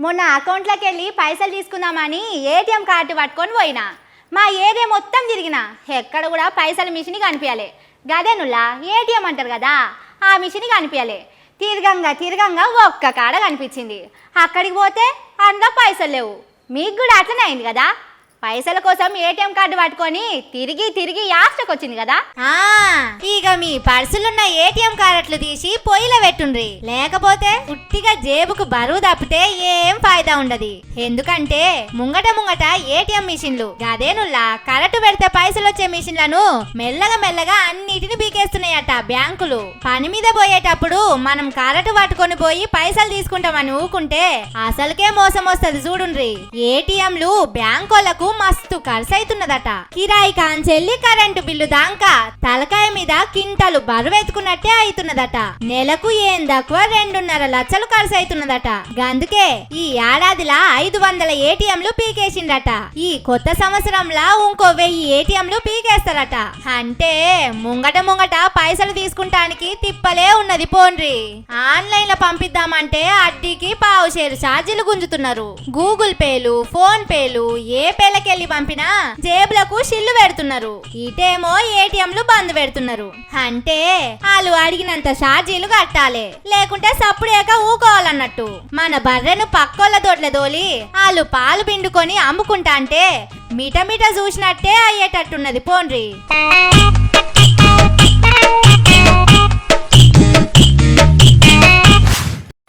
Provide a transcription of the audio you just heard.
మొన్న అకౌంట్లోకి వెళ్ళి పైసలు తీసుకుందామని ఏటీఎం కార్డు పట్టుకొని పోయినా. మా ఏరియా మొత్తం తిరిగినా, ఎక్కడ కూడా పైసల మిషన్ కనిపించలే. గదేనుల్లా ఏటీఎం అంటారు కదా, ఆ మిషన్ కనిపించలే. తిరగంగా ఒక్క కాడ కనిపించింది. అక్కడికి పోతే అందులో పైసలు లేవు. మీకు కూడా అట్లనే అయింది కదా? పైసల కోసం ఏటీఎం కార్డు పట్టుకొని తిరిగి యాస్టకు వచ్చింది కదా. ఇక మీ పర్సులున్న ఏటీఎం కార్డులు తీసి పొయ్యిలో పెట్టుండ్రి, లేకపోతే ఉట్టిగా జేబుకు బరువు తప్పితే ఏం ఫాయిదా ఉండదు. ఎందుకంటే ముంగట ఏటీఎం మిషన్లు గదేనుల్లా కరెంటు పెడితే పైసలు వచ్చే మిషన్లను మెల్లగా అన్నిటిని పీకేస్తున్నాయట బ్యాంకులు. పని మీద పోయేటప్పుడు మనం కరెంటు పట్టుకొని పోయి పైసలు తీసుకుంటామని ఊకుంటే అసలుకే మోసం వస్తుంది చూడుండ్రి. ఏటీఎంలు బ్యాంకోలకు మస్తు ఖర్చు అవుతున్నదట. కిరాయి కాంచెల్లి కరెంటు బిల్లు దాకా తలకాయ మీద కింటలు బరువెత్తుకున్నట్టే అవుతున్నదట. నెలకు ఏం తక్కువ 2.5 లక్షలు ఖర్చు అవుతున్నదట. అందుకే ఈ ఏడాదిలా 500 ఏటీఎంలు పీకేసిండట. ఈ కొత్త సంవత్సరంలా ఇంకో 1000 ఏటీఎంలు పీకేస్తారట. అంటే ముంగట పైసలు తీసుకుంటానికి తిప్పలే ఉన్నది పోండ్రి. ఆన్లైన్ లో పంపిద్దామంటే అడ్డీకి పావు షేరు ఛార్జీలు గుంజుతున్నారు. గూగుల్ పేలు, ఫోన్ పేలు ఏ పేలకెళ్ళి పంపినా జేబులకు షిల్లు పెడుతున్నారు. ఇటేమో ఏటీఎంలు బంద్ పెడుతున్నారు. అంటే వాళ్ళు అడిగినంత ఛార్జీలు కట్టాలి, లేకుంటే సప్పుడేక ఊకోవాలన్నట్టు. మన బర్రెను పక్కోళ్ళ దొడ్ల దోలి వాళ్ళు పాలు పిండుకొని అమ్ముకుంటా అంటే మిట చూసినట్టే అయ్యేటట్టున్నది పోండ్రి.